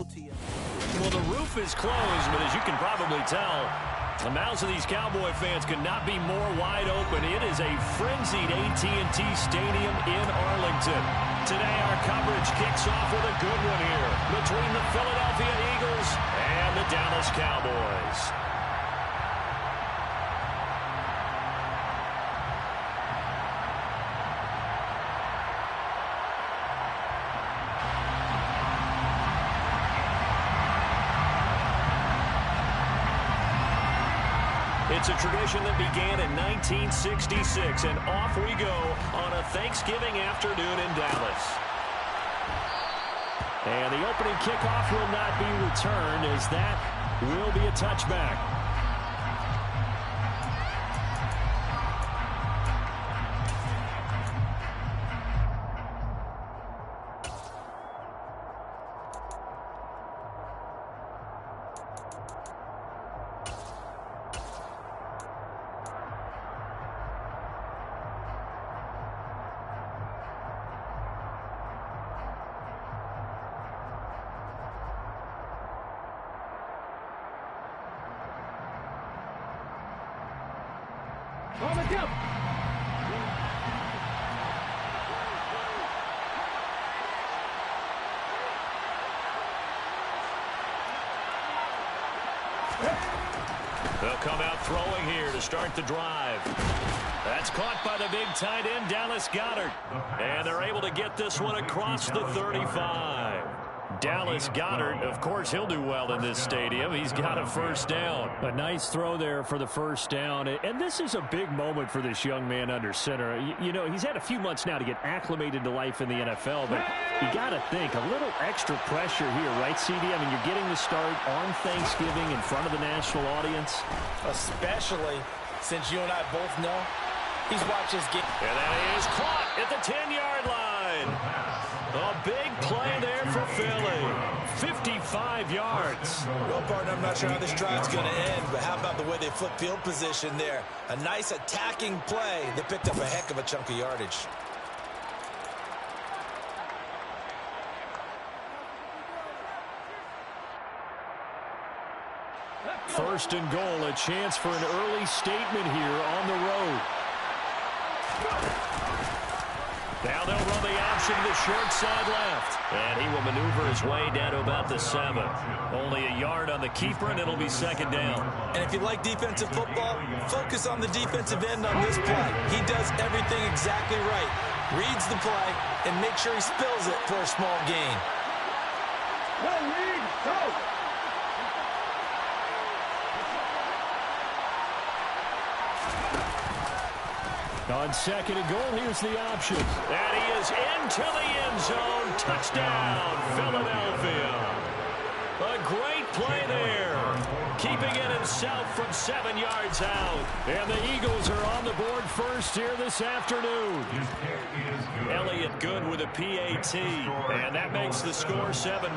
specialty. Well, the roof is closed, but as you can probably tell, the mouths of these Cowboy fans could not be more wide open. It is a frenzied AT&T Stadium in Arlington. Today, our coverage kicks off with a good one here between the Philadelphia Eagles and the Dallas Cowboys. It's a tradition that began in 1966, and off we go on a Thanksgiving afternoon in Dallas. And the opening kickoff will not be returned, as that will be a touchback. They'll come out throwing here to start the drive. That's caught by the big tight end, Dallas Goedert. And they're able to get this one across the 35. Dallas Goedert, of course, he'll do well in this stadium. He's got a first down. A nice throw there for the first down. And this is a big moment for this young man under center. You know, he's had a few months now to get acclimated to life in the NFL, but you got to think, a little extra pressure here, right, CD? I mean, you're getting the start on Thanksgiving in front of the national audience. Especially since you and I both know he's watched his game. And that is caught at the 10-yard line. A big play there for Philly. 55 yards. Well, partner, I'm not sure how this drive's going to end, but how about the way they flip field position there? A nice attacking play that picked up a heck of a chunk of yardage. First and goal, a chance for an early statement here on the road. Now they'll run the option to the short side left. And he will maneuver his way down to about the 7. Only a yard on the keeper, and it'll be second down. And if you like defensive football, focus on the defensive end on this play. He does everything exactly right. Reads the play and makes sure he spills it for a small gain. Go, Reed, go! On second and goal, here's the option. And he is into the end zone. Touchdown, Philadelphia. A great play there. Keeping it himself from 7 yards out. And the Eagles are on the board first here this afternoon. Elliott good with a PAT. And that makes the score 7-0.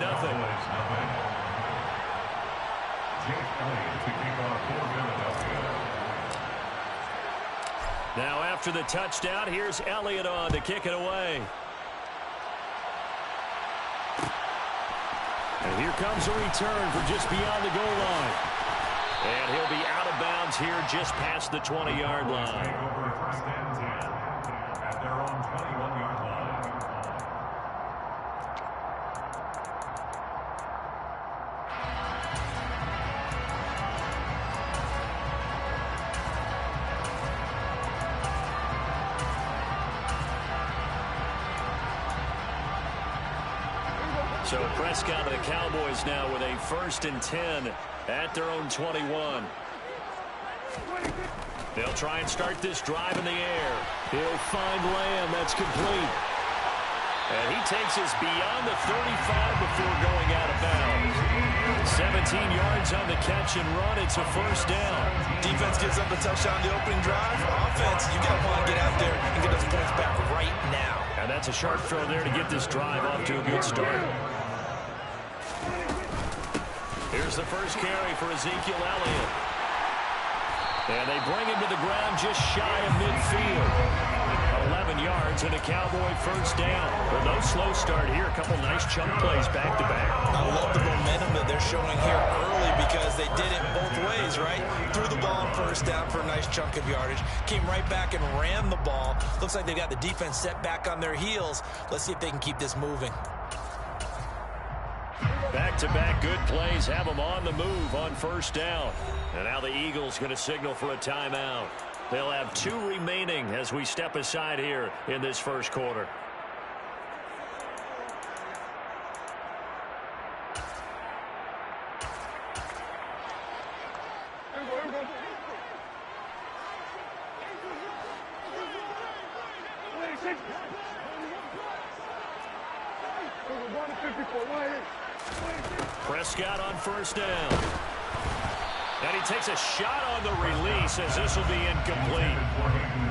Now after the touchdown, here's Elliott on to kick it away. And here comes a return from just beyond the goal line. And he'll be out of bounds here just past the 20-yard line. At their own 21-yard line. So Prescott and the Cowboys now with a 1st and 10 at their own 21. They'll try and start this drive in the air. He'll find Lamb. That's complete. And he takes us beyond the 35 before going out of bounds. 17 yards on the catch and run. It's a first down. Defense gives up a touchdown the opening drive. Offense, you got to want to get out there and get those points back right now. And that's a sharp throw there to get this drive off to a good start. Here's the first carry for Ezekiel Elliott. And they bring him to the ground just shy of midfield. 11 yards and a Cowboy first down. Well, no slow start here. A couple nice chunk plays back-to-back. I love the momentum they're showing here early because they did it both ways, right? Threw the ball on first down for a nice chunk of yardage, came right back and ran the ball. Looks like they got the defense set back on their heels. Let's see if they can keep this moving. Back-to-back good plays have them on the move on first down. And now the Eagles going to signal for a timeout. They'll have 2 remaining as we step aside here in this first quarter. Prescott on first down. And he takes a shot on the release as this will be incomplete.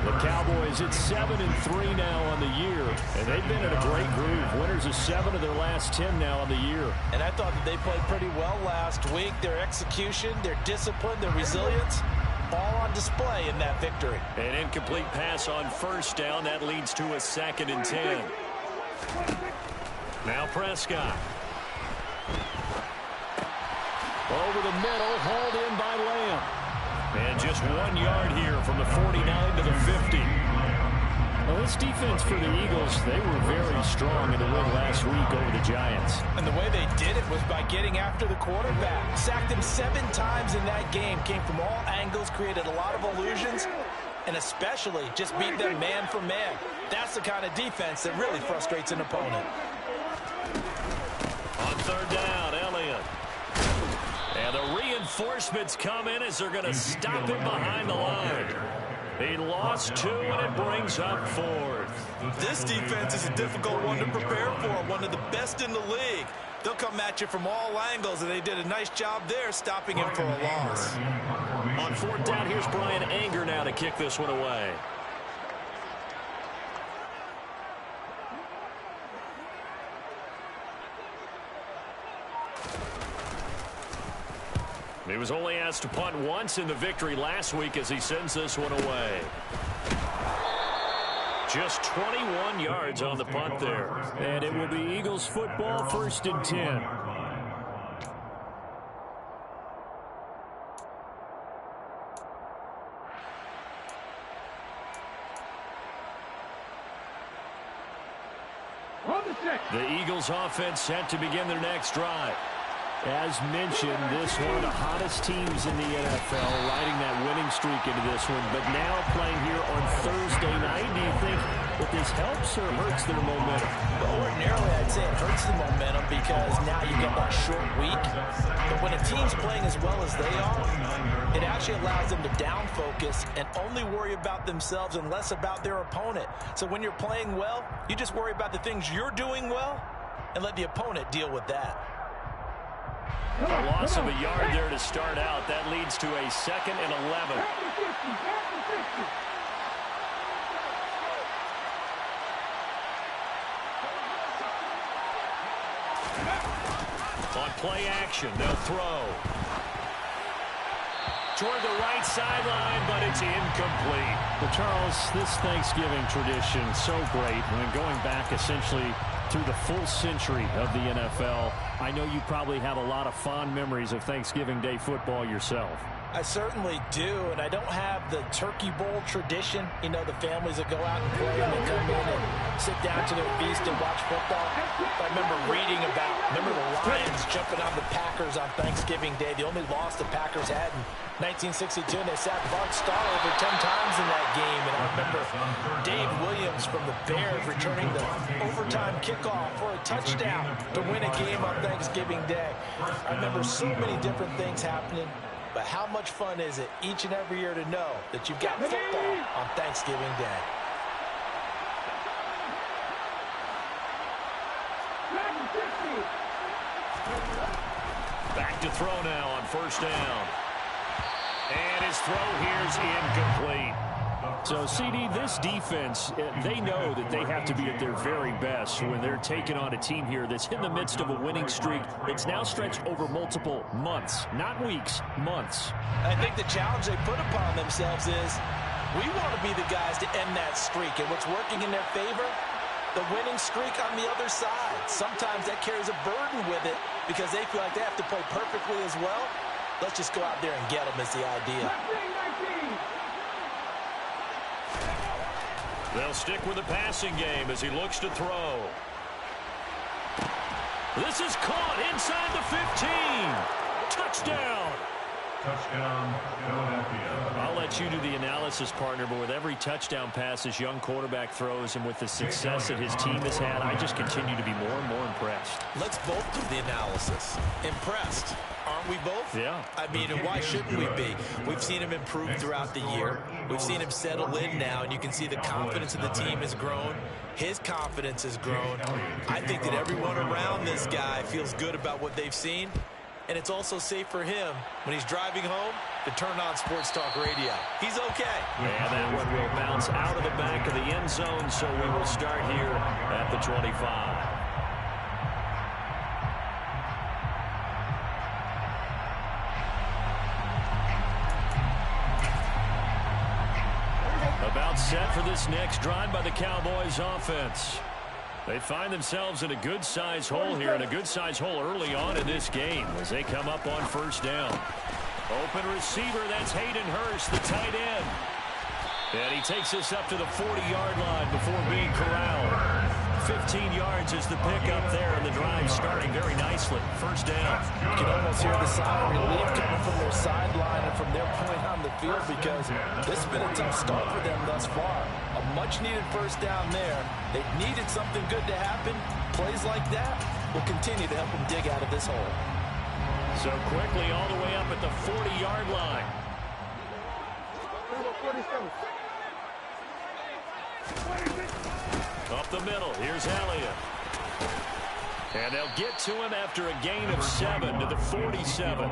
The Cowboys, it's 7-3 now on the year, and they've been in a great groove. Winners of 7 of their last 10 now on the year. And I thought that they played pretty well last week. Their execution, their discipline, their resilience, all on display in that victory. An incomplete pass on first down. That leads to a 2nd and 10. Now Prescott. Over the middle, hauled in by Lamb. And just 1 yard here from the 49 to the 50. Well, this defense for the Eagles, they were very strong in the win last week over the Giants. And the way they did it was by getting after the quarterback. Sacked him 7 times in that game. Came from all angles, created a lot of illusions, and especially just beat them man for man. That's the kind of defense that really frustrates an opponent. On third down, Elliott. And the reinforcements come in as they're going to stop him behind the line. He lost 2, and it brings up 4th. This defense is a difficult one to prepare for, one of the best in the league. They'll come at you from all angles, and they did a nice job there stopping him for a loss. On 4th down, here's Brian Anger now to kick this one away. He was only asked to punt once in the victory last week as he sends this one away. Just 21 yards on the punt there. And it will be Eagles football, 1st and 10. The Eagles offense set to begin their next drive. As mentioned, this one of the hottest teams in the NFL, riding that winning streak into this one, but now playing here on Thursday night. Do you think that this helps or hurts their momentum? Well, ordinarily, I'd say it hurts the momentum because now you get that short week. But when a team's playing as well as they are, it actually allows them to down focus and only worry about themselves and less about their opponent. So when you're playing well, you just worry about the things you're doing well and let the opponent deal with that. A loss of a yard there to start out. That leads to a 2nd and 11. On play action, they'll throw. Toward the right sideline, but it's incomplete. Well, Charles, this Thanksgiving tradition, so great. When going back essentially through the full century of the NFL, I know you probably have a lot of fond memories of Thanksgiving Day football yourself. I certainly do, and I don't have the Turkey Bowl tradition. You know, the families that go out and play and they come in and sit down to their feast and watch football. I remember reading about, the Lions jumping on the Packers on Thanksgiving Day. The only loss the Packers had in 1962, and they sacked Bart Starr over 10 times in that game. And I remember Dave Williams from the Bears returning the overtime kickoff for a touchdown to win a game on Thanksgiving Day. I remember so many different things happening. But how much fun is it each and every year to know that you've got football on Thanksgiving Day? Back to throw now on first down. And his throw here's incomplete. So, CD, this defense, they know that they have to be at their very best when they're taking on a team here that's in the midst of a winning streak. It's now stretched over multiple months, not weeks, months. I think the challenge they put upon themselves is we want to be the guys to end that streak. And what's working in their favor the winning streak on the other side. Sometimes that carries a burden with it because they feel like they have to play perfectly as well. Let's just go out there and get them is the idea. They'll stick with the passing game as he looks to throw. This is caught inside the 15. Touchdown. Touchdown, Philadelphia. I'll let you do the analysis, partner, but with every touchdown pass this young quarterback throws and with the success that his team has had, I just continue to be more and more impressed. Let's both do the analysis. Impressed. Aren't we both? Yeah. I mean, and why shouldn't we be? We've seen him improve throughout the year. We've seen him settle in now, and you can see the confidence of the team has grown. His confidence has grown. I think that everyone around this guy feels good about what they've seen. And it's also safe for him when he's driving home to turn on Sports Talk Radio. He's okay. And that one will bounce out of the back of the end zone, so we will start here at the 25. About set for this next drive by the Cowboys offense. They find themselves in a good-sized hole here, and a good-sized hole early on in this game as they come up on first down. Open receiver, that's Hayden Hurst, the tight end. And he takes us up to the 40-yard line before being corralled. 15 yards is the pickup there, and the drive starting very nicely. First down. You can almost hear the sigh of relief coming from their sideline and from their point on the field because this has been a tough start for them thus far. A much-needed first down there. They've needed something good to happen. Plays like that will continue to help them dig out of this hole. So quickly all the way up at the 40-yard line. Up the middle, here's Elliott. And they'll get to him after a gain of 7 to the 47.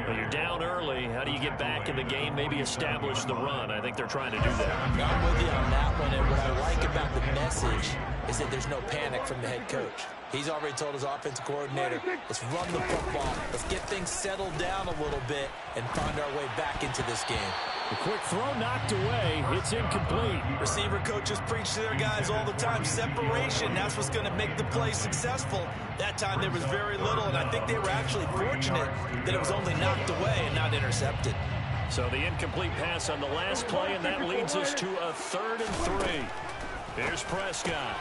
When you're down early, how do you get back in the game, maybe establish the run? I think they're trying to do that. I'm with you on that one, and what I like about the message is that there's no panic from the head coach. He's already told his offensive coordinator, let's run the football, let's get things settled down a little bit and find our way back into this game. The quick throw knocked away. It's incomplete. Receiver coaches preach to their guys all the time. Separation, that's what's going to make the play successful. That time there was very little, and I think they were actually fortunate that it was only knocked away and not intercepted. So the incomplete pass on the last play, and that leads us to a 3rd and 3. Here's Prescott.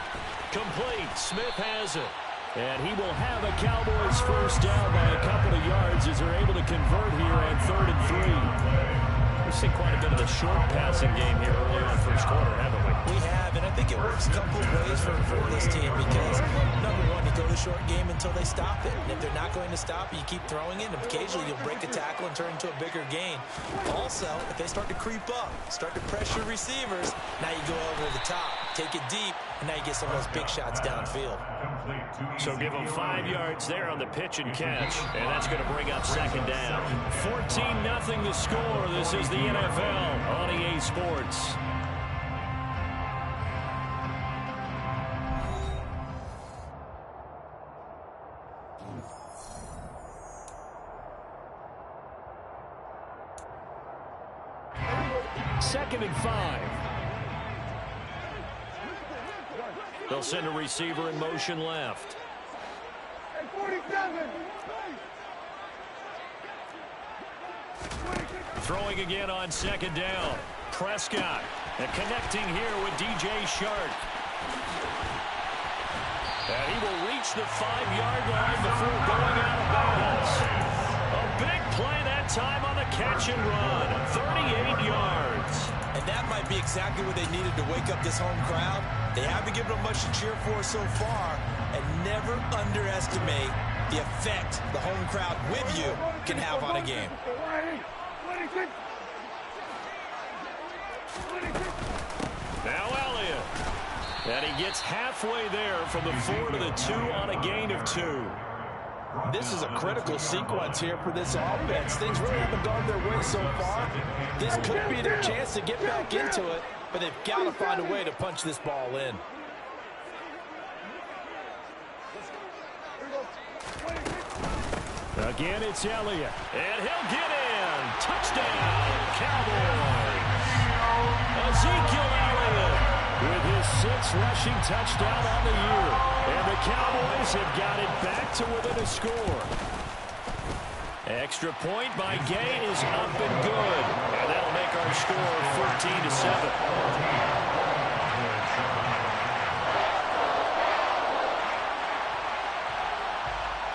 Complete. Smith has it. And he will have a Cowboys first down by a couple of yards as they're able to convert here on 3rd and 3. We've seen quite a bit of a short passing game here early on first quarter, haven't we? We have, and I think it works a couple of ways for this team because, number one, you go the short game until they stop it. And if they're not going to stop it, you keep throwing it, and occasionally you'll break a tackle and turn into a bigger gain. Also, if they start to creep up, start to pressure receivers, now you go over the top, take it deep, and now you get some of those big shots downfield. So give them 5 yards there on the pitch and catch, and that's going to bring up second down. 14-0 the score. This is the NFL on EA Sports. Second and 5. They'll send a receiver in motion left. Throwing again on second down. Prescott and connecting here with DJ Shark. And he will reach the 5-yard line before going out of bounds. A big play that time on the catch and run. 38 yards. And that might be exactly what they needed to wake up this home crowd. They haven't given them much to cheer for so far, and never underestimate the effect the home crowd with you can have on a game. Now Elliott. And he gets halfway there from the 4 to the 2 on a gain of 2. This is a critical sequence here for this offense. Things really haven't gone their way so far. This could be their chance to get back into it, but they've got to find a way to punch this ball in. Again, it's Elliott. And he'll get in. Touchdown, Cowboys. Ezekiel Elliott with his 6th rushing touchdown on the year. And the Cowboys have got it back to within a score. Extra point by Gay is up and good. And that'll make our score 14-7.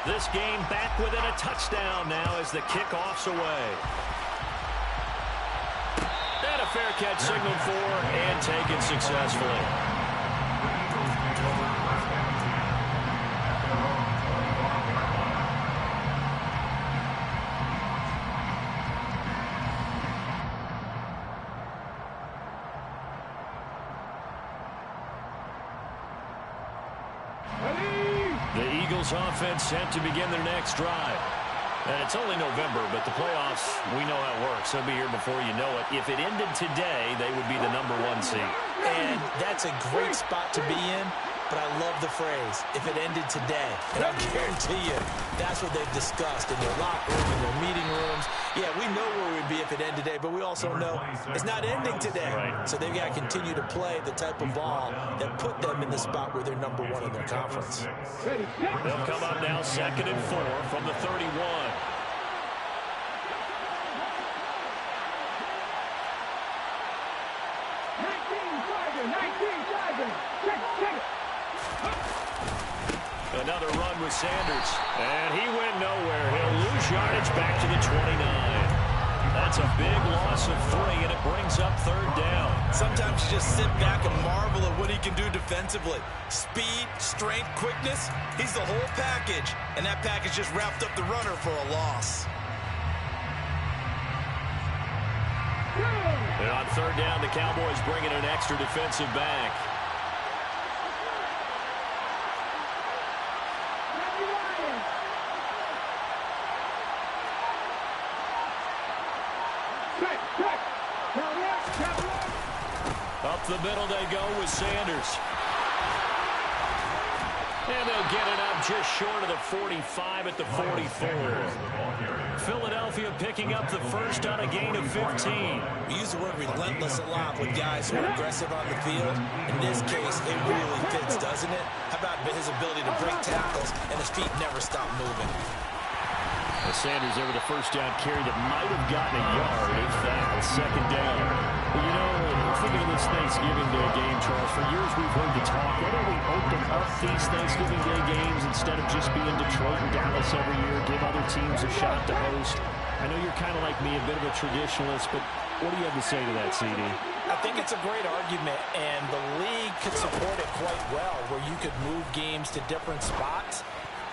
This game back within a touchdown now as the kickoff's away. And a fair catch signaled for and taken successfully. Offense set to begin their next drive. And it's only November, but the playoffs, we know how it works. They'll be here before you know it. If it ended today, they would be the #1 seed. And that's a great spot to be in, but I love the phrase, if it ended today. And I guarantee you, that's what they've discussed in their locker room, in their meeting rooms. Yeah, we know where we'd be if it ended today, but we also know it's not ending today. Right. So they've got to continue to play the type of ball that put them in the spot where they're #1 in their conference. They'll come up now 2nd and 4 from the 31. Another run with Sanders. And he went nowhere. He'll lose yardage back to the 29. That's a big loss of 3, and it brings up 3rd down. Sometimes you just sit back and marvel at what he can do defensively. Speed, strength, quickness, he's the whole package. And that package just wrapped up the runner for a loss. And on 3rd down, the Cowboys bring in an extra defensive back. Up the middle they go with Sanders. And they'll get it up just short of the 45 at the 44. Philadelphia picking up the first on a gain of 15. We use the word relentless a lot with guys who are aggressive on the field. In this case, it really fits, doesn't it? How about his ability to break tackles and his feet never stop moving? Sanders there with a first down carry that might have gotten a yard, if that, 2nd down. Well, you know, thinking of this Thanksgiving Day game, Charles, for years we've heard the talk, why don't we open up these Thanksgiving Day games instead of just being Detroit and Dallas every year, give other teams a shot to host? I know you're kind of like me, a bit of a traditionalist, but what do you have to say to that, CD? I think it's a great argument, and the league could support it quite well, where you could move games to different spots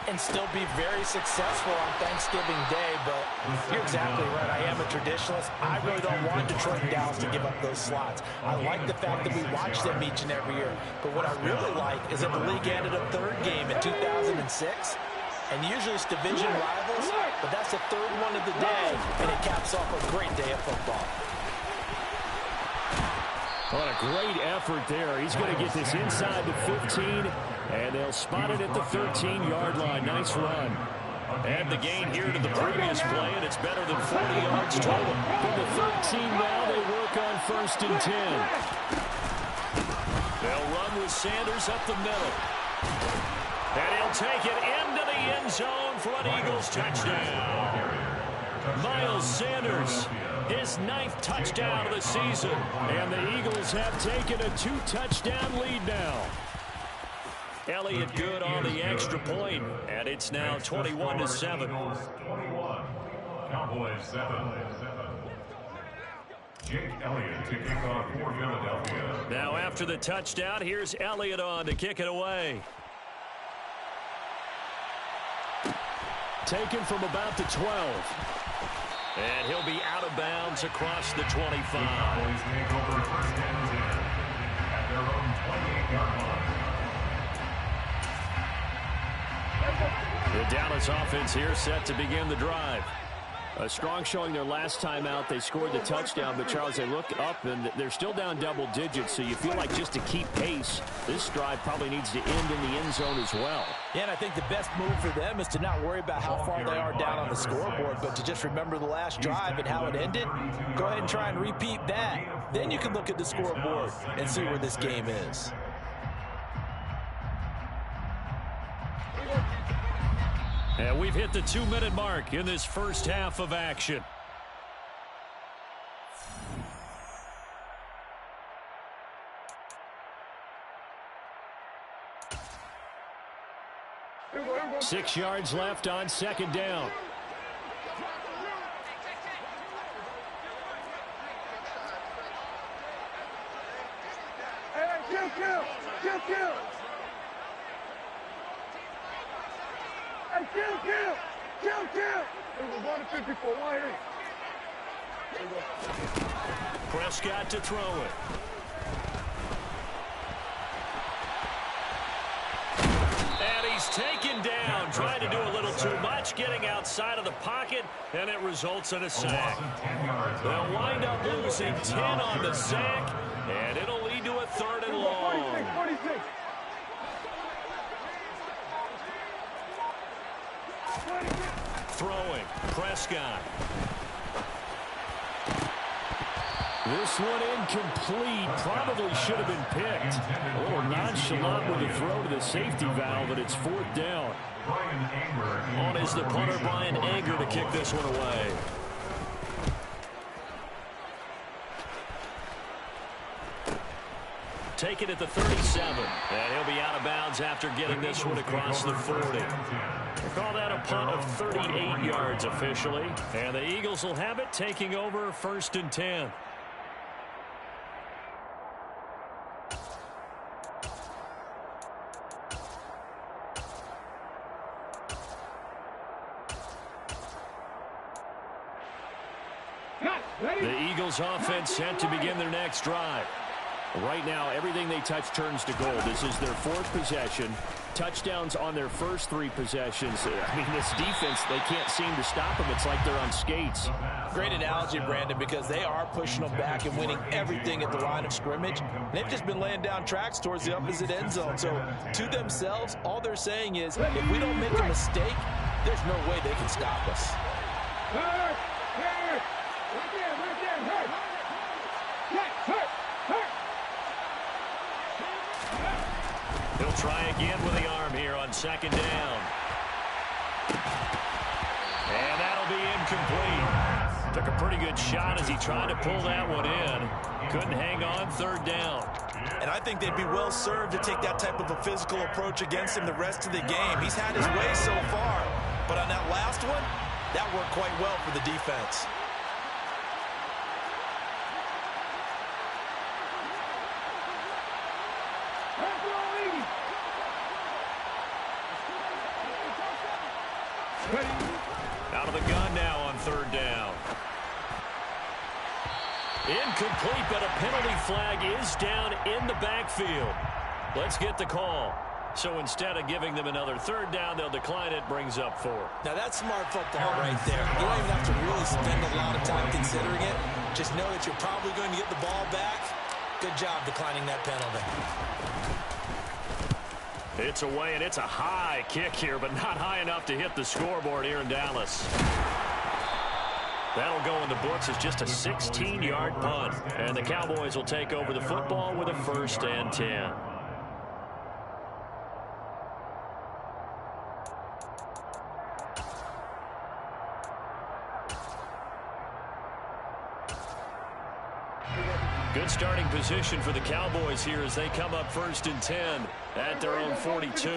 and still be very successful on Thanksgiving Day. But you're exactly right. I am a traditionalist. I really don't want Detroit and Dallas to give up those slots. I like the fact that we watch them each and every year. But what I really like is that the league added a 3rd game in 2006. And usually it's division rivals, but that's the 3rd one of the day, and it caps off a great day of football. What a great effort there. He's going to get this inside the 15, and they'll spot it at the 13-yard line. Nice run. And the gain here to the previous play, and it's better than 40 yards total. From the 13 now, they work on 1st and 10. They'll run with Sanders up the middle. And he'll take it into the end zone for an Eagles touchdown. Miles Sanders, his 9th touchdown of the season. And the Eagles have taken a 2-touchdown lead now. Elliott good on the extra point, and it's now 21-7. 21. Cowboys 7. Jake Elliott to kick off for Philadelphia. Now after the touchdown, here's Elliott on to kick it away. Taken from about the 12. And he'll be out of bounds across the 25. The Cowboys take over 1st and 10 at their own 28-yard line. The Dallas offense here set to begin the drive. A strong showing their last time out. They scored the touchdown, but, Charles, they look up, and they're still down double digits, so you feel like just to keep pace, this drive probably needs to end in the end zone as well. Yeah, and I think the best move for them is to not worry about how far they are down on the scoreboard, but to just remember the last drive and how it ended. Go ahead and try and repeat that. Then you can look at the scoreboard and see where this game is. And we've hit the 2-minute mark in this first half of action. Six yards left on second down. Hey, kill. Hey, kill. It was 154, wide. Prescott to throw it. And he's taken down, trying to do a little too much, getting outside of the pocket, and it results in a sack. They'll wind up losing 10 on the sack, and it'll lead to a 3rd and long. 46. Throwing, Prescott. This one incomplete. Probably should have been picked. A little nonchalant with the throw to the safety valve, but it's 4th down. On is the punter, Brian Anger, to kick this one away. Take it at the 37, and he'll be out of bounds after getting this one across the 40. We'll call that a punt of 38 yards officially, and the Eagles will have it, taking over 1st and 10. The Eagles offense set to begin their next drive. Right now, everything they touch turns to gold. This is their 4th possession. Touchdowns on their first 3 possessions. I mean, this defense, they can't seem to stop them. It's like they're on skates. Great analogy, Brandon, because they are pushing them back and winning everything at the line of scrimmage. They've just been laying down tracks towards the opposite end zone. So, to themselves, all they're saying is, if we don't make a mistake, there's no way they can stop us. Hurt. He'll try again with the arm here on 2nd down. And that'll be incomplete. Took a pretty good shot as he tried to pull that one in. Couldn't hang on, 3rd down. And I think they'd be well served to take that type of a physical approach against him the rest of the game. He's had his way so far, but on that last one, that worked quite well for the defense. Out of the gun now on 3rd down. Incomplete, but a penalty flag is down in the backfield. Let's get the call. So instead of giving them another 3rd down, they'll decline it, brings up 4. Now that's smart football right there. You don't even have to really spend a lot of time considering it. Just know that you're probably going to get the ball back. Good job declining that penalty. It's away, and it's a high kick here, but not high enough to hit the scoreboard here in Dallas. That'll go in the books as just a 16-yard punt. And the Cowboys will take over the football with a 1st and 10. Good starting position for the Cowboys here as they come up 1st and 10 at their own 42.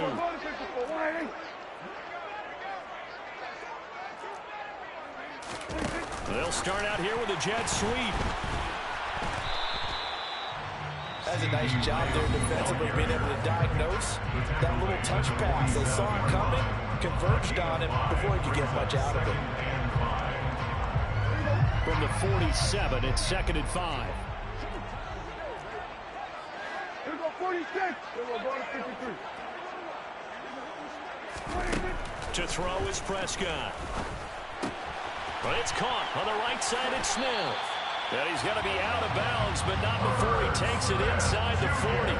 They'll start out here with a jet sweep. That's a nice job there defensively, being able to diagnose that little touch pass. They saw it coming, converged on him before he could get much out of it. From the 47, it's 2nd and 5. Here go 46. Here we'll go to 53. To throw is Prescott. But it's caught on the right side at Smith. And he's going to be out of bounds, but not before he takes it inside the 40.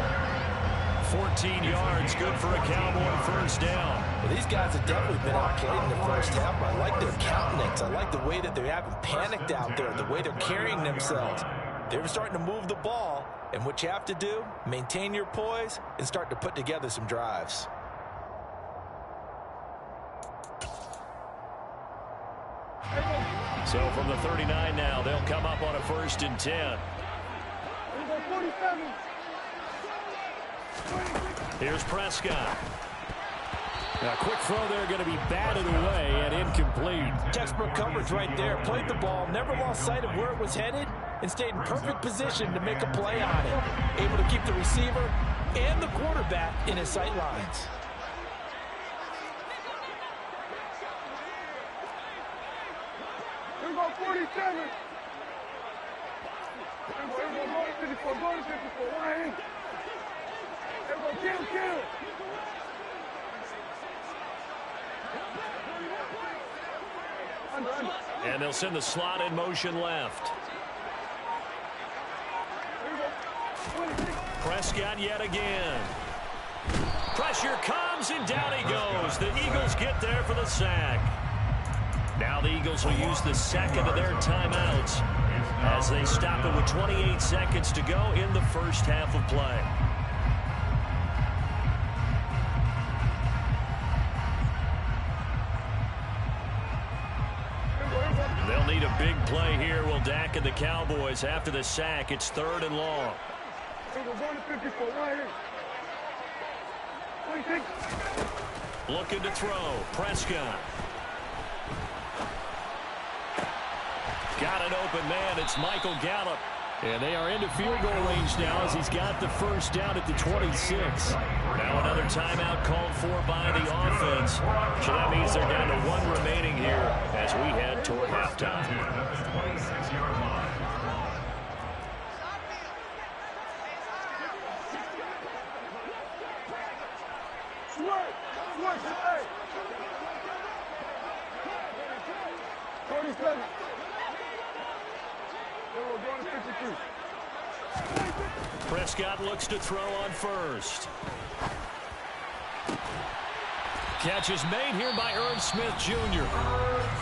14 yards, good for a Cowboy first down. Well, these guys have definitely been outplayed in the first half, but I like their countenance. I like the way that they haven't panicked out there, the way they're carrying themselves. They're starting to move the ball, and what you have to do, maintain your poise and start to put together some drives. So from the 39 now, they'll come up on a 1st and 10. Here's Prescott. A quick throw there, going to be batted away and incomplete. Textbook coverage right there. Played the ball, never lost sight of where it was headed, and stayed in perfect position to make a play on it. Able to keep the receiver and the quarterback in his sight lines. Here we go, 47. Here we go, go to 54, go to 54. Right in. Here we go, kill. Under. And they'll send the slot in motion left. Prescott yet again. Pressure comes, and down he goes. The Eagles get there for the sack. Now the Eagles will use the second of their timeouts as they stop it with 28 seconds to go in the first half of play. They'll need a big play here, will Dak and the Cowboys. After the sack, it's 3rd and long. We're going to 54, right here. 26. Looking to throw. Prescott. Got an open man. It's Michael Gallup. And they are into field goal range now as he's got the first down at the 26. Now another timeout called for by the offense. So that means they're down to 1 remaining here as we head toward halftime. Switch, hey. 47. We're going to 53. Prescott looks to throw on first. Catch is made here by Irv Smith Jr.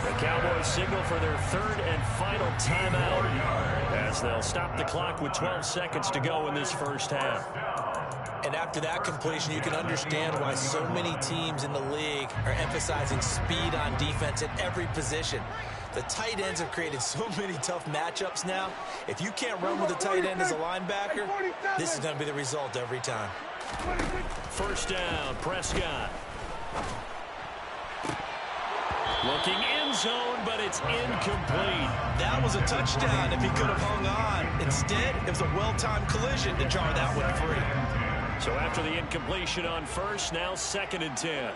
The Cowboys signal for their 3rd and final timeout as they'll stop the clock with 12 seconds to go in this first half. And after that completion, you can understand why so many teams in the league are emphasizing speed on defense at every position. The tight ends have created so many tough matchups now. If you can't run with a tight end as a linebacker, this is going to be the result every time. First down, Prescott. Looking end zone, but it's incomplete. That was a touchdown if he could have hung on. Instead, it was a well-timed collision to jar that one free. So after the incompletion on first, now 2nd and 10.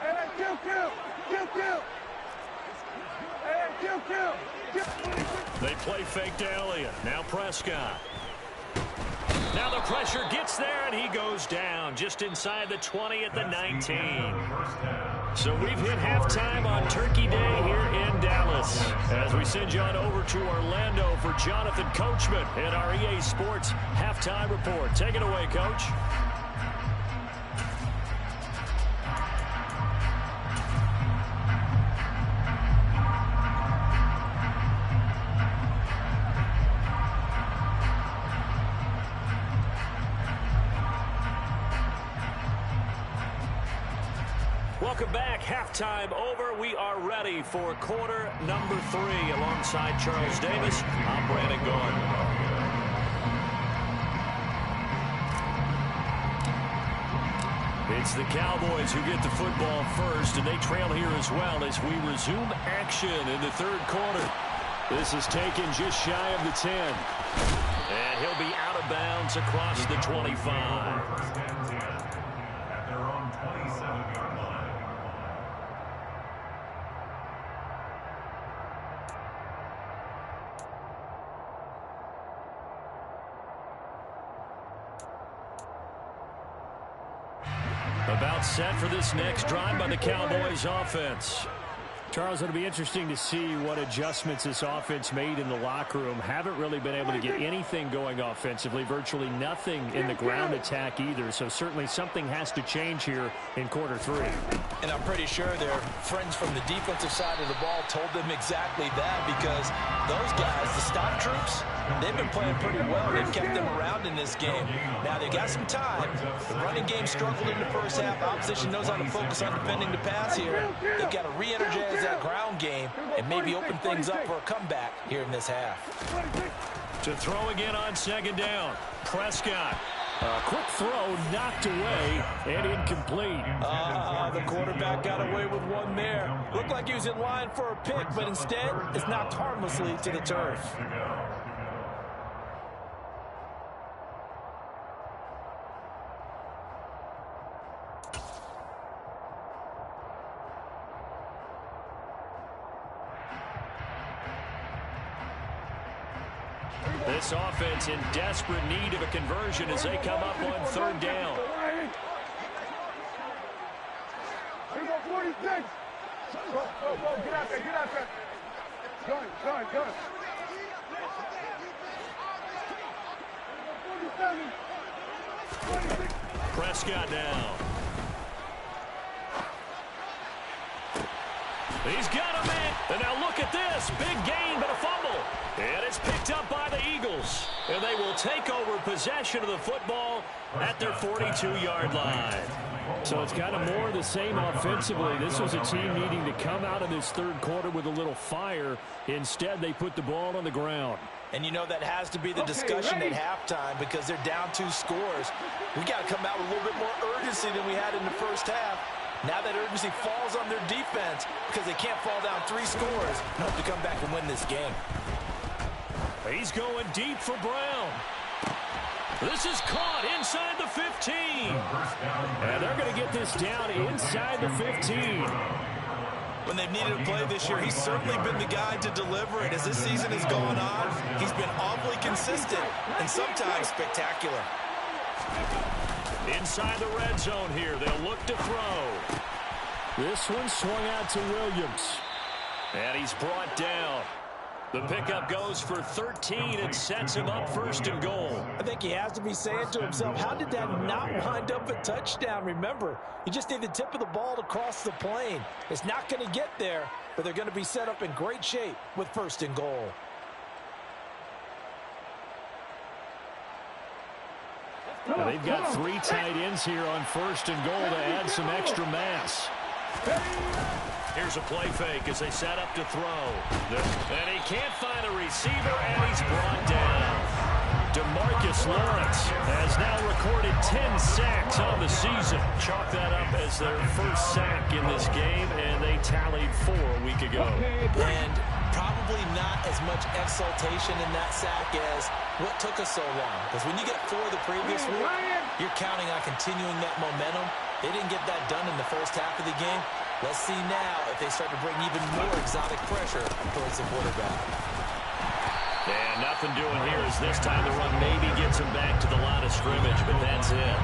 Hey, kill. They play fake to Elliott. Now Prescott. Now the pressure gets there, and he goes down just inside the 20 at the 19. So we've hit halftime on Turkey Day here in Dallas as we send you on over to Orlando for Jonathan Coachman in our EA Sports Halftime Report. Take it away, Coach. Welcome back. Halftime over. We are ready for quarter number 3 alongside Charles Davis. I'm Brandon Gordon. It's the Cowboys who get the football first, and they trail here as well as we resume action in the 3rd quarter. This is Takin just shy of the 10. And he'll be out of bounds across the 25. About set for this next drive by the Cowboys offense. Charles, it'll be interesting to see what adjustments this offense made in the locker room. Haven't really been able to get anything going offensively, virtually nothing in the ground attack either. So certainly something has to change here in quarter 3. And I'm pretty sure their friends from the defensive side of the ball told them exactly that, because those guys, the stop troops, they've been playing pretty well. They've kept them around in this game. Now, they got some time. The running game struggled in the first half. Opposition knows how to focus on defending the pass here. They've got to re-energize that ground game and maybe open things up for a comeback here in this half. To throw again on second down, Prescott. A quick throw knocked away and incomplete. The quarterback got away with one there. Looked like he was in line for a pick, but instead it's knocked harmlessly to the turf. This offense in desperate need of a conversion as they come up on third down. Here we go, 46. Go, get out there, get out there. Gun. 47. 26. Prescott now. He's got him in. And now look at this. Big gain, but a fumble. And it's picked up by the Eagles. And they will take over possession of the football at their 42-yard line. So it's kind of more of the same offensively. This was a team needing to come out of this third quarter with a little fire. Instead, they put the ball on the ground. And you know that has to be the discussion at halftime, because they're down 2 scores. We got to come out with a little bit more urgency than we had in the first half. Now that urgency falls on their defense because they can't fall down 3 scores and hope to come back and win this game. He's going deep for Brown. This is caught inside the 15. And they're going to get this down inside the 15. When they've needed a play this year, he's certainly been the guy to deliver it. As this season has gone on, he's been awfully consistent and sometimes spectacular. Inside the red zone here, they'll look to throw. This one swung out to Williams. And he's brought down. The pickup goes for 13 and sets him up first and goal. I think he has to be saying to himself, how did that not wind up a touchdown? Remember, you just need the tip of the ball to cross the plane. It's not going to get there, but they're going to be set up in great shape with first and goal. Now they've got 3 tight ends here on first and goal to add some extra mass. Here's a play fake as they set up to throw. And he can't find a receiver, and he's brought down. DeMarcus Lawrence has now recorded 10 sacks on the season. Chalk that up as their first sack in this game, and they tallied 4 a week ago. And probably not as much exultation in that sack as what took us so long. Because when you get 4 the previous week, you're counting on continuing that momentum. They didn't get that done in the first half of the game. Let's see now if they start to bring even more exotic pressure towards the quarterback. And nothing doing here as this time the run maybe gets him back to the line of scrimmage, but that's it.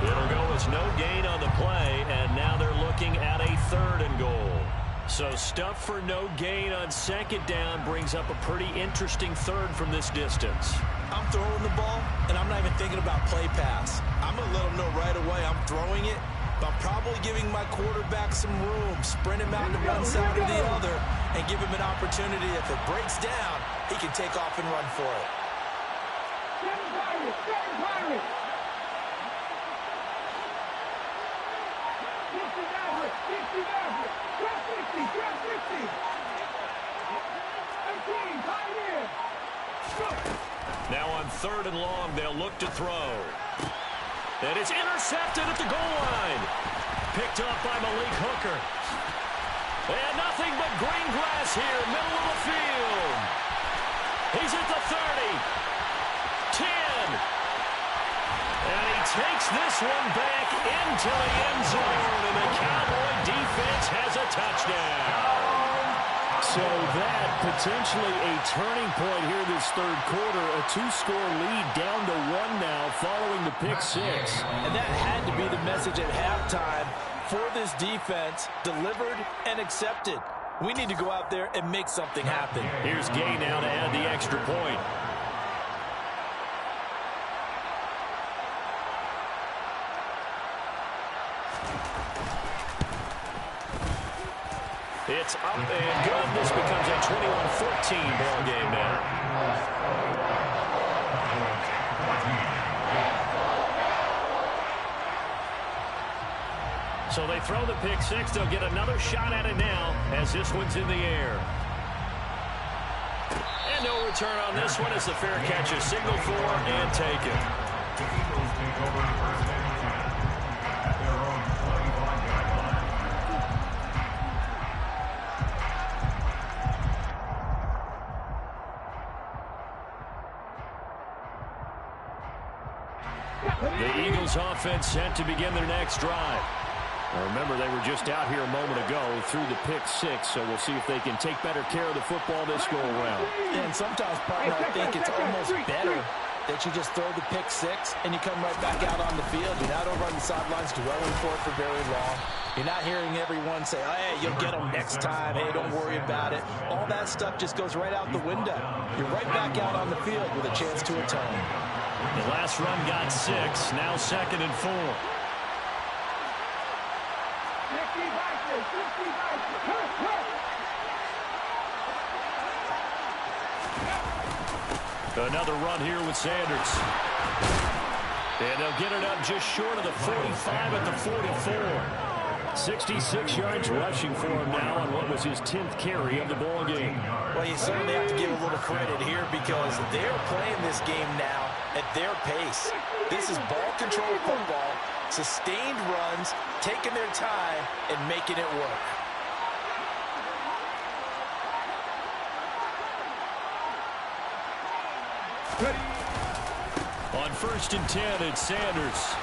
It'll go as no gain on the play, and now they're looking at a 3rd and goal. So stuff for no gain on second down brings up a pretty interesting 3rd from this distance. I'm throwing the ball, and I'm not even thinking about play pass. I'm going to let them know right away I'm throwing it, but I'm probably giving my quarterback some room, sprint him out to one side or the other, and give him an opportunity. If it breaks down, he can take off and run for it. Now on 3rd and long, they'll look to throw. And it's intercepted at the goal line. Picked up by Malik Hooker. And nothing but green grass here, middle of the field. He's at the 30. 10. And he takes this one back into the end zone. And the Cowboy defense has a touchdown. So that potentially a turning point here this third quarter. A 2-score lead down to 1 now following the pick 6. And that had to be the message at halftime for this defense, delivered and accepted. We need to go out there and make something happen. Here's Gay now to add the extra point. It's up and good. This becomes a 21-14 ball game now. So they throw the pick six. They'll get another shot at it now as this one's in the air. And no return on this one as the fair catch is signaled for and taken. The Eagles take over first and 10 at their own 25-yard line. The Eagles offense set to begin their next drive. Now remember, they were just out here a moment ago through the pick six, so we'll see if they can take better care of the football this go-around. And sometimes, partner, I think it's almost better that you just throw the pick six and you come right back out on the field. You're not over on the sidelines dwelling for it for very long. You're not hearing everyone say, oh, hey, you'll get them next time. Hey, don't worry about it. All that stuff just goes right out the window. You're right back out on the field with a chance to atone. The last run got 6, now 2nd and 4. Another run here with Sanders. And they'll get it up just short of the 45 at the 44. 66 yards rushing for him now on what was his 10th carry of the ball game. Well, you certainly have to give a little credit here because they're playing this game now at their pace. This is ball control football, sustained runs, taking their time, and making it work. On 1st and 10, it's Sanders.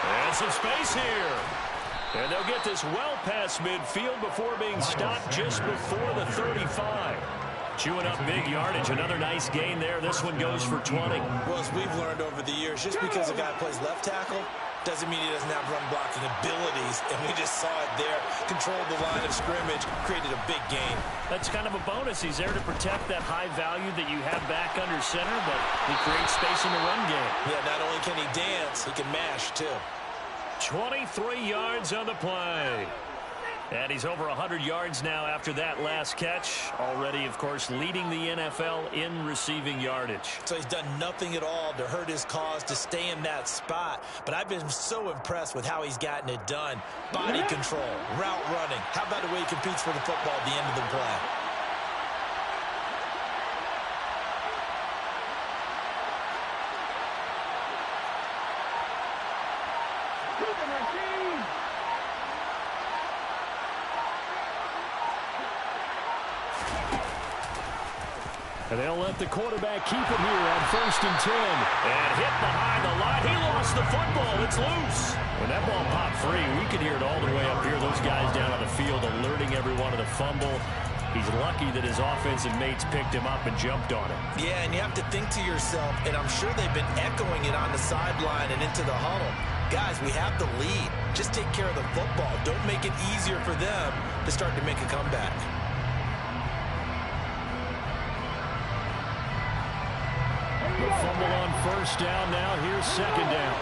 And some space here. And they'll get this well past midfield before being stopped just before the 35. Chewing up big yardage. Another nice gain there. This one goes for 20. Well, as we've learned over the years, just because a guy plays left tackle doesn't mean he doesn't have run blocking abilities, and we just saw it there. Controlled the line of scrimmage, created a big gain. That's kind of a bonus. He's there to protect that high value that you have back under center, but he creates space in the run game. Yeah, not only can he dance, he can mash, too. 23 yards on the play. And he's over 100 yards now after that last catch. Already, of course, leading the NFL in receiving yardage. So he's done nothing at all to hurt his cause, to stay in that spot. But I've been so impressed with how he's gotten it done. Body control, route running. How about the way he competes for the football at the end of the play? And they'll let the quarterback keep it here on 1st and 10. And hit behind the line. He lost the football. It's loose. When that ball popped free, we could hear it all the way up here. Those guys down on the field alerting everyone of the fumble. He's lucky that his offensive mates picked him up and jumped on him. Yeah, and you have to think to yourself, and I'm sure they've been echoing it on the sideline and into the huddle. Guys, we have the lead. Just take care of the football. Don't make it easier for them to start to make a comeback. The fumble on 1st down. Now here's 2nd down.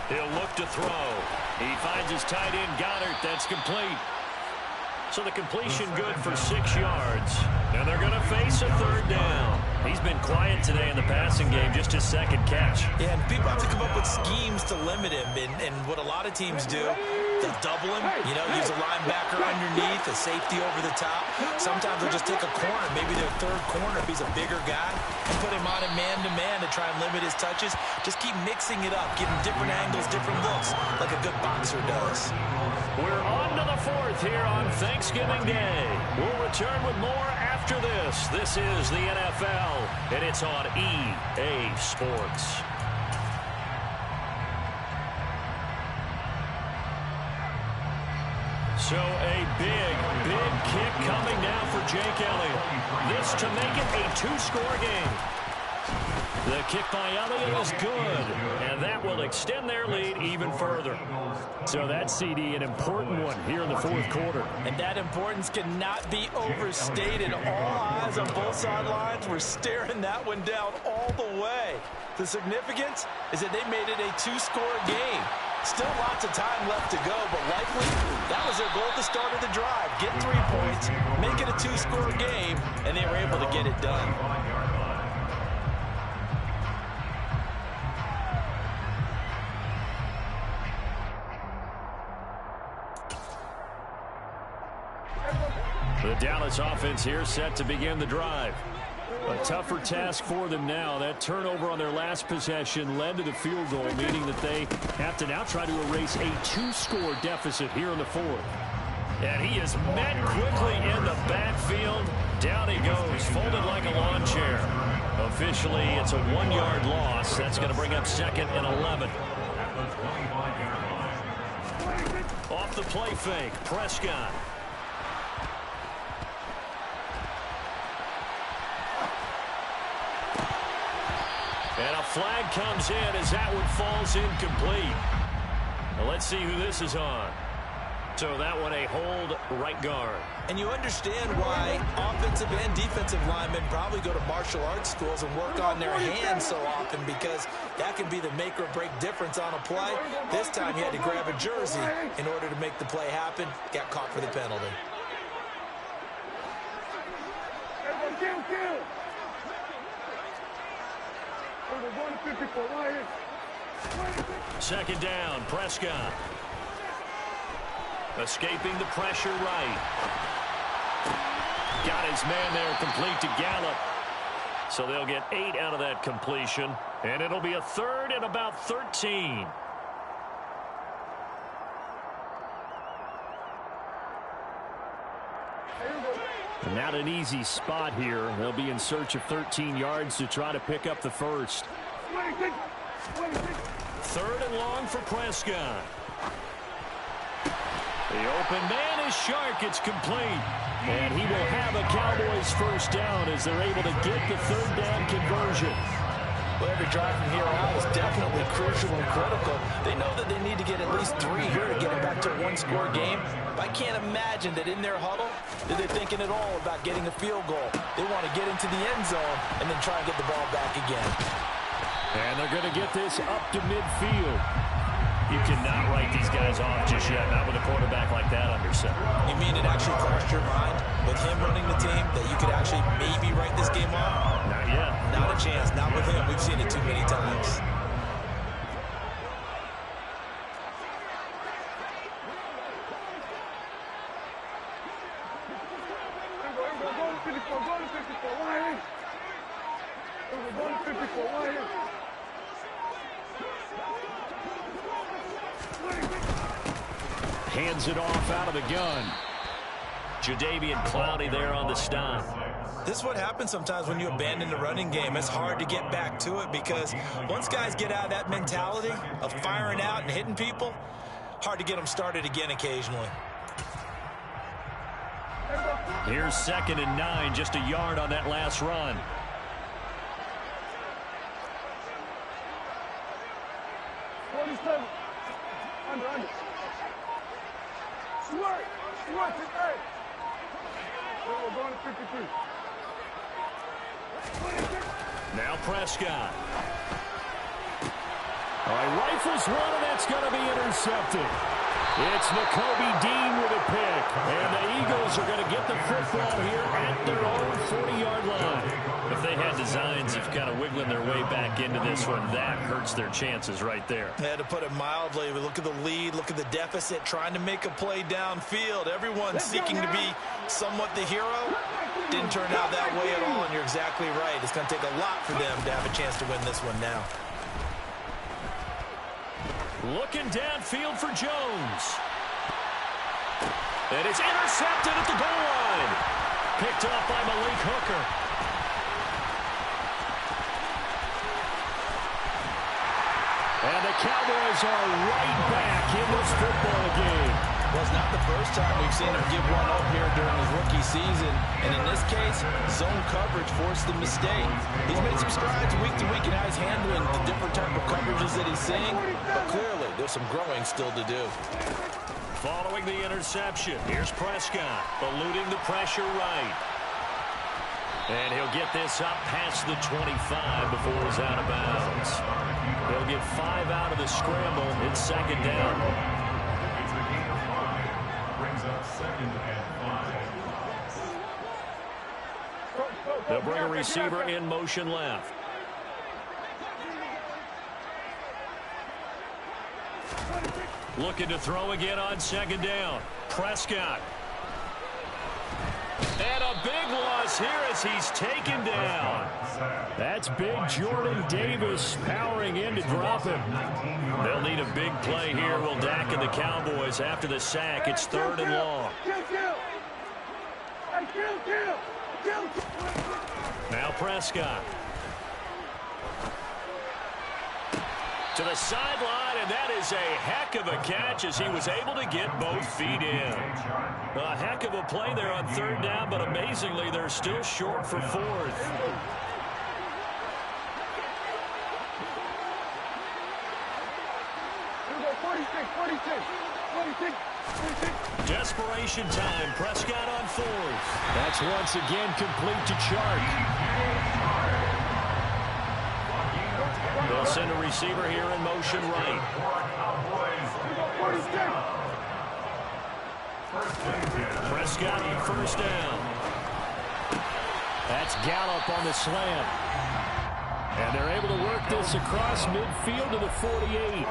He'll look to throw. He finds his tight end, Goddard. That's complete. So the completion good for 6 yards. And they're going to face a 3rd down. He's been quiet today in the passing game, just his 2nd catch. Yeah, and people have to come up with schemes to limit him. And what a lot of teams do, they'll double him, use a linebacker underneath, a safety over the top. Sometimes they'll just take a corner, maybe their 3rd corner if he's a bigger guy, and put him on a man-to-man to try and limit his touches. Just keep mixing it up, give him different angles, different looks, like a good boxer does. We're on to the 4th here on Thanksgiving Day. We'll return with more after this. This is the NFL, and it's on EA Sports. So a big kick coming now for Jake Elliott. This to make it a 2-score game. The kick by Elliott is good, and that will extend their lead even further. So that CD, an important one here in the fourth quarter. And that importance cannot be overstated. All eyes on both sidelines were staring that one down all the way. The significance is that they made it a 2-score game. Still lots of time left to go, but likely that was their goal at the start of the drive. Get 3 points, make it a 2-score game, and they were able to get it done. The Dallas offense here set to begin the drive. A tougher task for them now. That turnover on their last possession led to the field goal, meaning that they have to now try to erase a 2-score deficit here in the fourth. And he is met quickly in the backfield. Down he goes, folded like a lawn chair. Officially, it's a 1-yard loss. That's going to bring up 2nd and 11. Off the play fake, Prescott. And a flag comes in as that one falls incomplete. Now let's see who this is on. So that one a hold right guard. And you understand why offensive and defensive linemen probably go to martial arts schools and work on their hands so often, because that can be the make or break difference on a play. This time he had to grab a jersey in order to make the play happen. Got caught for the penalty. Second down, Prescott. Escaping the pressure right. Got his man there, complete to Gallup. So they'll get 8 out of that completion. And it'll be a 3rd and about 13. Not an easy spot here. They'll be in search of 13 yards to try to pick up the first. 3rd and long for Prescott. The open man is Shark. It's complete. And he will have a Cowboys first down as they're able to get the 3rd down conversion. Well, every drive from here out is definitely crucial and critical. They know that they need to get at least 3 here to get it back to a 1-score game. But I can't imagine that in their huddle that they're thinking at all about getting a field goal. They want to get into the end zone and then try and get the ball back again. And they're going to get this up to midfield. You cannot write these guys off just yet, not with a quarterback like that under center. You mean it actually crossed your mind with him running the team that you could actually maybe write this game off? Not yet. Not a chance. Not with him. We've seen it too many times. Hands it off out of the gun. Jadeveon Clowney there on the stop. This is what happens sometimes when you abandon the running game. It's hard to get back to it because once guys get out of that mentality of firing out and hitting people, hard to get them started again occasionally. Here's 2nd and 9, just a yard on that last run. Under. Swart, hey. We're going to 53. Now Prescott. All right, rifles one, and that's going to be intercepted. It's Nakobe Dean with a pick. And the Eagles are going to get the football here at their own 40-yard line. If they had designs of kind of wiggling their way back into this one, that hurts their chances right there. Yeah, to put it mildly, we look at the lead, look at the deficit, trying to make a play downfield. Everyone seeking to be somewhat the hero. Didn't turn out that way at all, and you're exactly right. It's going to take a lot for them to have a chance to win this one now. Looking downfield for Jones. And it's intercepted at the goal line. Picked off by Malik Hooker. And the Cowboys are right back in this football game. Well, it's not the first time we've seen him give one up here during his rookie season. And in this case, zone coverage forced the mistake. He's made some strides week to week in how he's handling the different type of coverages that he's seeing. But clearly, there's some growing still to do. Following the interception, here's Prescott, eluding the pressure right. And he'll get this up past the 25 before he's out of bounds. He'll get 5 out of the scramble. It's second down. It's a gain of 5. Brings up 2nd and 5. They'll bring a receiver in motion left. Looking to throw again on second down. Prescott. And a big loss here as he's taken down. That's big Jordan Davis powering in to drop him. They'll need a big play here. Will Dak and the Cowboys after the sack. It's 3rd and long. Now Prescott. To the sideline, and that is a heck of a catch as he was able to get both feet in. A heck of a play there on 3rd down, but amazingly, they're still short for 4th. Desperation time. Prescott on 4th. That's once again complete to Chark. They'll send a receiver here in motion right. Prescott on 1st down. That's Gallup on the slant. And they're able to work this across midfield to the 48.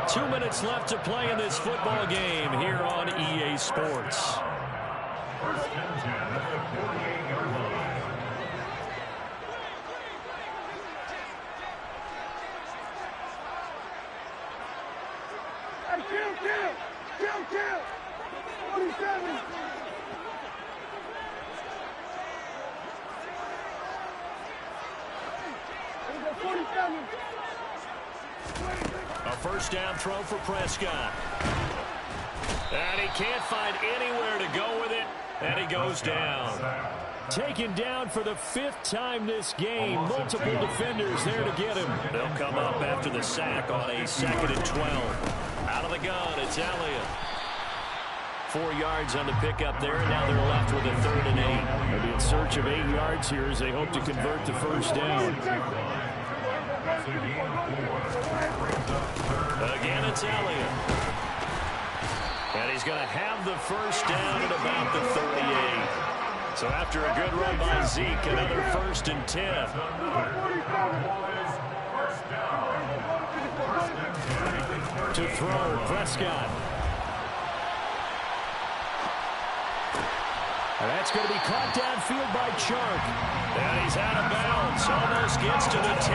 2 minutes left to play in this football game here on EA Sports. 1st and 10 at the 48-yard line. Kill! 47! A 1st down throw for Prescott. And he can't find anywhere to go with it, and he goes down. Taken down for the 5th time this game. Multiple defenders there to get him. They'll come up after the sack on a 2nd and 12. Out of the gun, it's Elliott. 4 yards on the pickup there, and now they're left with a 3rd and 8. They'll be in search of 8 yards here as they hope to convert the 1st down. Again, it's Elliott. And he's going to have the 1st down at about the 38. So after a good run by Zeke, another 1st and 10. To throw, Prescott. And that's going to be caught downfield by Chark. And he's out of bounds. Almost gets to the 10.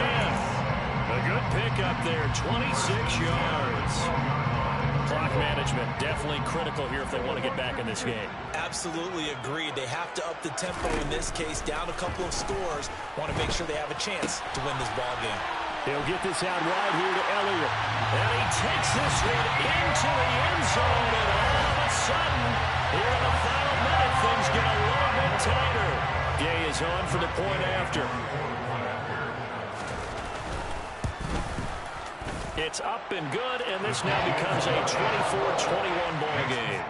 A good pickup there, 26 yards. Clock management definitely critical here if they want to get back in this game. Absolutely agreed. They have to up the tempo in this case, down a couple of scores. Want to make sure they have a chance to win this ball game. He'll get this out wide here to Elliott. And he takes this one into the end zone, and all of a sudden, here in the final minute, things get a little bit tighter. Gay is on for the point after. It's up and good, and this now becomes a 24-21 ball game.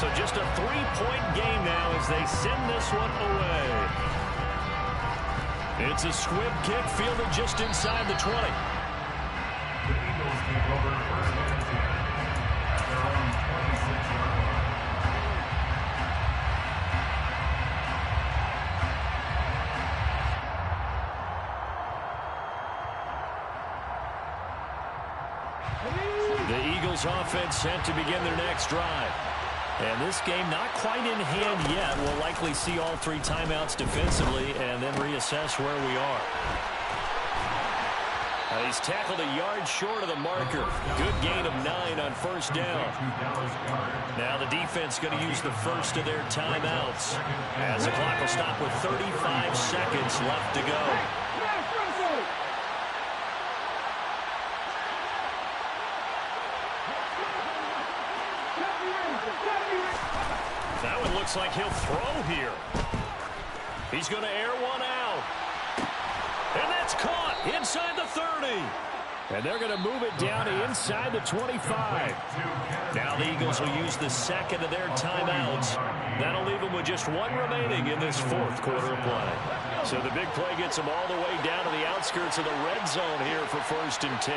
So just a 3-point game now as they send this one away. It's a squib kick fielded just inside the 20. The Eagles take over 1st and 10. Their own 26-yard line. The Eagles offense set to begin their next drive. And this game not quite in hand yet. We'll likely see all 3 timeouts defensively and then reassess where we are. He's tackled a yard short of the marker. Good gain of 9 on first down. Now the defense going to use the first of their timeouts, as the clock will stop with 35 seconds left to go. That one looks like he'll throw here. He's going to air one out. And that's caught inside the 30. And they're going to move it down to inside the 25. Now the Eagles will use the second of their timeouts. That'll leave them with just one remaining in this fourth quarter of play. So the big play gets them all the way down to the outskirts of the red zone here for 1st and 10.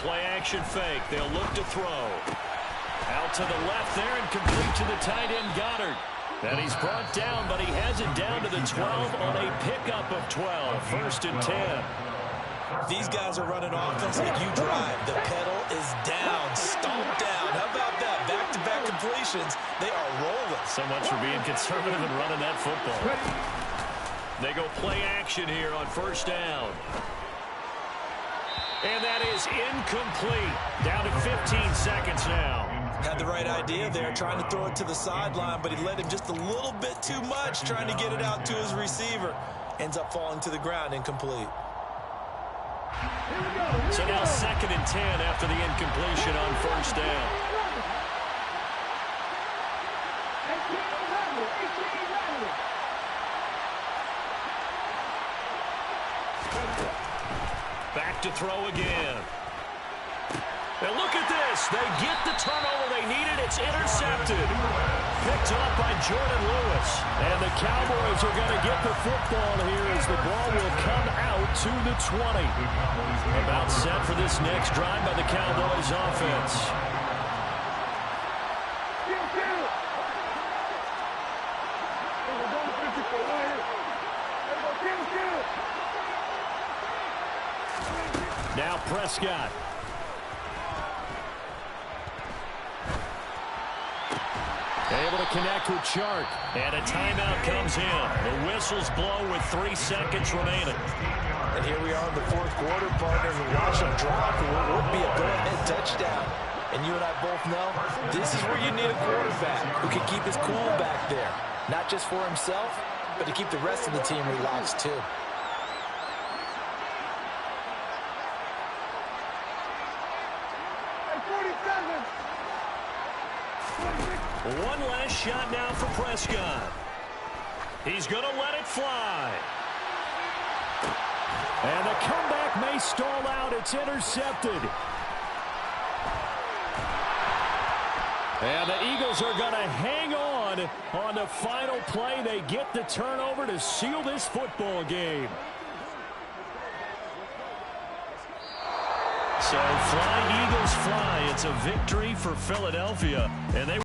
Play-action fake. They'll look to throw. Out to the left there and complete to the tight end, Goddard. And he's brought down, but he has it down to the 12 on a pickup of 12. 1st and 10. These guys are running offense like you drive. The pedal is down, stomped down. How about that? Back-to-back completions. They are rolling. So much for being conservative and running that football. They go play-action here on 1st down. And that is incomplete. Down to 15 seconds now. Had the right idea there, trying to throw it to the sideline, but he led him just a little bit too much, trying to get it out to his receiver. Ends up falling to the ground, incomplete. So now 2nd and 10 after the incompletion on 1st down. Back to throw again. And look at this. They get the turnover they needed. It's intercepted. Picked up by Jordan Lewis. And the Cowboys are going to get the football here as the ball will come out to the 20. About set for this next drive by the Cowboys offense. Now Prescott. Able to connect with Chark. And a timeout comes in. The whistles blow with 3 seconds remaining. And here we are in the fourth quarter, partner, and watch them drop for what would be a go-ahead touchdown. And you and I both know this is where you need a quarterback who can keep his cool back there. Not just for himself, but to keep the rest of the team relaxed too. One last shot now for Prescott. He's going to let it fly. And the comeback may stall out. It's intercepted. And the Eagles are going to hang on the final play. They get the turnover to seal this football game. So fly, Eagles fly. It's a victory for Philadelphia. And they